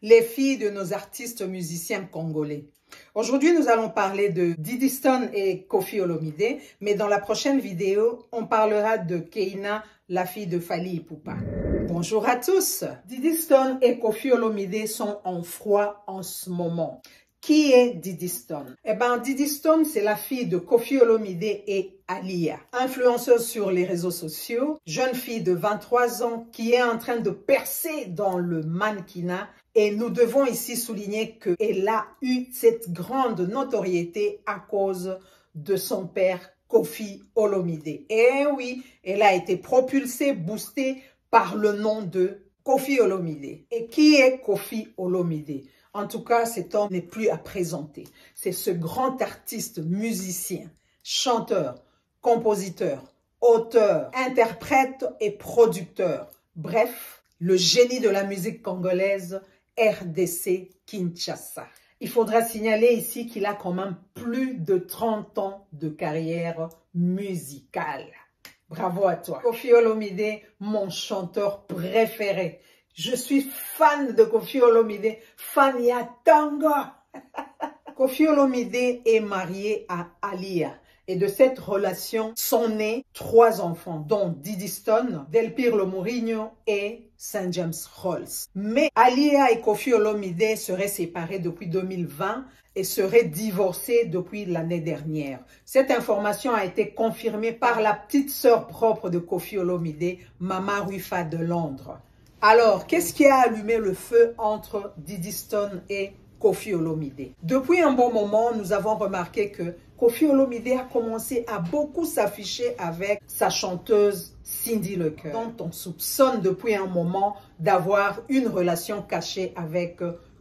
les filles de nos artistes musiciens congolais. Aujourd'hui, nous allons parler de Diddy Stone et Koffi Olomide, mais dans la prochaine vidéo, on parlera de Keina, la fille de Fally Ipupa. Bonjour à tous. Diddy Stone et Koffi Olomide sont en froid en ce moment. Qui est Diddy Stone? Eh bien, Diddy Stone, c'est la fille de Koffi Olomide et Aaliyah. Influenceuse sur les réseaux sociaux, jeune fille de 23 ans qui est en train de percer dans le mannequinat. Et nous devons ici souligner qu'elle a eu cette grande notoriété à cause de son père Koffi Olomide. Et oui, elle a été propulsée, boostée par le nom de Koffi Olomide. Et qui est Koffi Olomide? En tout cas, cet homme n'est plus à présenter. C'est ce grand artiste, musicien, chanteur, compositeur, auteur, interprète et producteur. Bref, le génie de la musique congolaise, RDC Kinshasa. Il faudra signaler ici qu'il a quand même plus de 30 ans de carrière musicale. Bravo à toi. Koffi Olomide, mon chanteur préféré. Je suis fan de Koffi Olomide, fan Yatanga. Koffi Olomide est marié à Aaliyah. Et de cette relation sont nés 3 enfants, dont Diddy Stone, Del Pirlo Mourinho et St. James Rolls. Mais Aaliyah et Koffi Olomide seraient séparés depuis 2020 et seraient divorcés depuis l'année dernière. Cette information a été confirmée par la petite sœur propre de Koffi Olomide, Mama Rufa de Londres. Alors, qu'est-ce qui a allumé le feu entre Diddy Stone et Koffi Olomide? Depuis un bon moment, nous avons remarqué que Koffi Olomide a commencé à beaucoup s'afficher avec sa chanteuse Cindy Lecoeur, dont on soupçonne depuis un moment d'avoir une relation cachée avec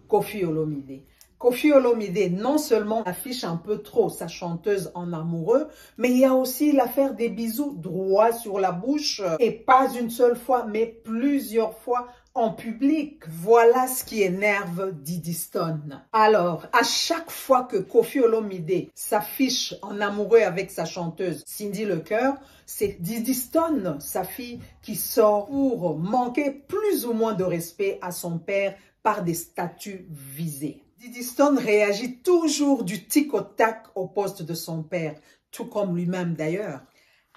Koffi Olomide. Koffi Olomide non seulement affiche un peu trop sa chanteuse en amoureux, mais il y a aussi l'affaire des bisous droit sur la bouche, et pas une seule fois, mais plusieurs fois en public. Voilà ce qui énerve Diddy Stone. Alors, à chaque fois que Koffi Olomide s'affiche en amoureux avec sa chanteuse Cindy Lecoeur, c'est Diddy Stone, sa fille, qui sort pour manquer plus ou moins de respect à son père par des statuts visés. Diddy Stone réagit toujours du tic au tac au poste de son père, tout comme lui-même d'ailleurs.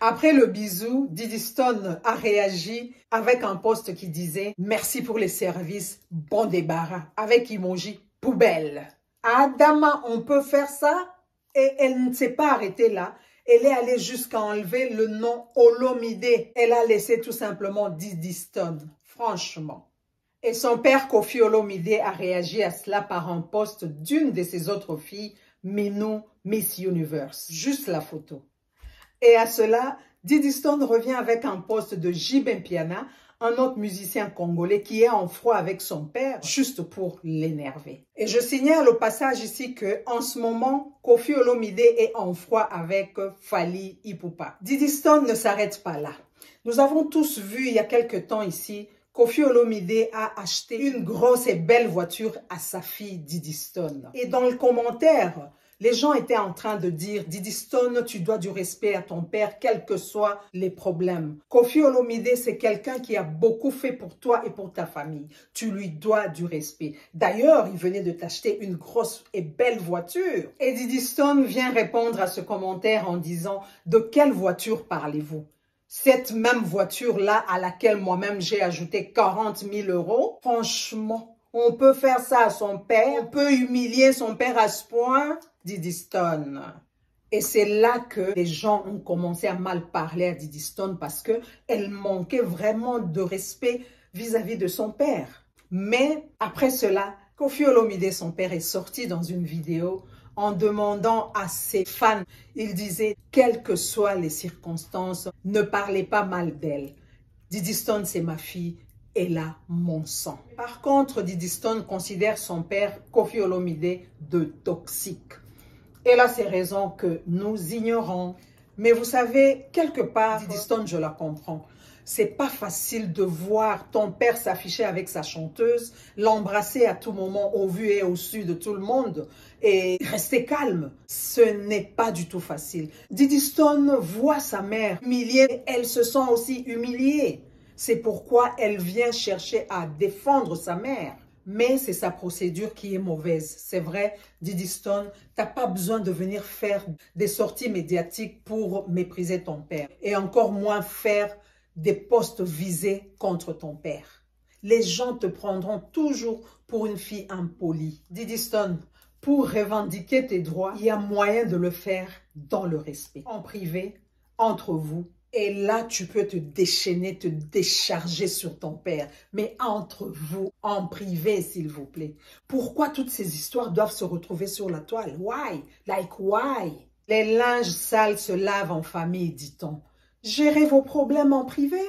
Après le bisou, Diddy Stone a réagi avec un post qui disait « Merci pour les services, bon débarras » avec emoji poubelle. Adama, on peut faire ça? Et elle ne s'est pas arrêtée là. Elle est allée jusqu'à enlever le nom Olomide. Elle a laissé tout simplement Diddy Stone, franchement. Et son père Koffi Olomide a réagi à cela par un post d'une de ses autres filles, Minou, Miss Universe. Juste la photo. Et à cela, Diddy Stone revient avec un post de J.B. Mpiana, un autre musicien congolais qui est en froid avec son père, juste pour l'énerver. Et je signale au passage ici que en ce moment, Koffi Olomide est en froid avec Fally Ipupa. Diddy Stone ne s'arrête pas là. Nous avons tous vu il y a quelque temps ici, Koffi Olomide a acheté une grosse et belle voiture à sa fille Diddy Stone. Et dans le commentaire, les gens étaient en train de dire « Diddy Stone, tu dois du respect à ton père, quels que soient les problèmes. Koffi Olomide, c'est quelqu'un qui a beaucoup fait pour toi et pour ta famille. Tu lui dois du respect. D'ailleurs, il venait de t'acheter une grosse et belle voiture. » Et Diddy Stone vient répondre à ce commentaire en disant « De quelle voiture parlez-vous ? Cette même voiture-là à laquelle moi-même j'ai ajouté 40 000 €. Franchement, on peut faire ça à son père? On peut humilier son père à ce point? Diddy Stone. Et c'est là que les gens ont commencé à mal parler à Diddy Stone parce qu'elle manquait vraiment de respect vis-à-vis de son père. Mais après cela, Koffi Olomide, son père, est sorti dans une vidéo en demandant à ses fans, il disait, quelles que soient les circonstances, ne parlez pas mal d'elle. Diddy Stone, c'est ma fille, elle a mon sang. Par contre, Diddy Stone considère son père, Koffi Olomide, de toxique. Elle a ses raisons que nous ignorons. Mais vous savez, quelque part, Diddy Stone, je la comprends. C'est pas facile de voir ton père s'afficher avec sa chanteuse, l'embrasser à tout moment au vu et au su de tout le monde et rester calme. Ce n'est pas du tout facile. Diddy Stone voit sa mère humiliée, elle se sent aussi humiliée. C'est pourquoi elle vient chercher à défendre sa mère. mais c'est sa procédure qui est mauvaise. C'est vrai, Diddy Stone, t'as pas besoin de venir faire des sorties médiatiques pour mépriser ton père. Et encore moins faire des posts visés contre ton père. Les gens te prendront toujours pour une fille impolie. Diddy Stone, pour revendiquer tes droits, il y a moyen de le faire dans le respect. En privé, entre vous. Et là, tu peux te déchaîner, te décharger sur ton père. Mais entre vous, en privé, s'il vous plaît. Pourquoi toutes ces histoires doivent se retrouver sur la toile? Why? Like why? Les linges sales se lavent en famille, dit-on. Gérez vos problèmes en privé.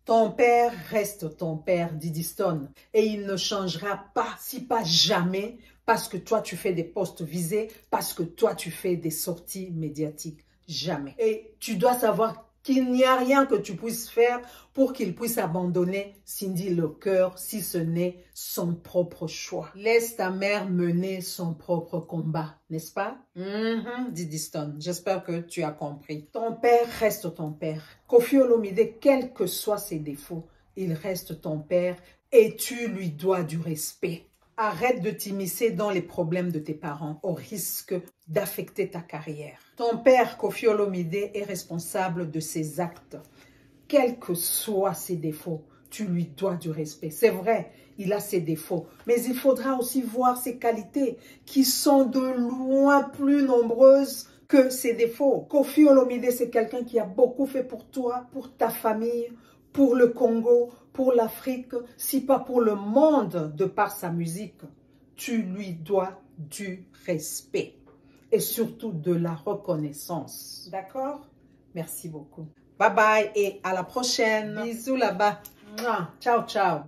Ton père reste ton père, Diddy Stone. Et il ne changera pas, si pas jamais, parce que toi, tu fais des posts visés, parce que toi, tu fais des sorties médiatiques. Jamais. Et tu dois savoir qu'il n'y a rien que tu puisses faire pour qu'il puisse abandonner Cindy Lecœur, si ce n'est son propre choix. Laisse ta mère mener son propre combat, n'est-ce pas? Diddy Stone, j'espère que tu as compris. Ton père reste ton père. Koffi Olomide, quels que soient ses défauts, il reste ton père et tu lui dois du respect. Arrête de t'immiscer dans les problèmes de tes parents au risque d'affecter ta carrière. Ton père, Koffi Olomide, est responsable de ses actes. Quels que soient ses défauts, tu lui dois du respect. C'est vrai, il a ses défauts, mais il faudra aussi voir ses qualités qui sont de loin plus nombreuses que ses défauts. Koffi Olomide, c'est quelqu'un qui a beaucoup fait pour toi, pour ta famille, pour le Congo, pour l'Afrique, si pas pour le monde de par sa musique. Tu lui dois du respect et surtout de la reconnaissance. D'accord? Merci beaucoup. Bye bye et à la prochaine. Bisous là-bas. Ciao, ciao.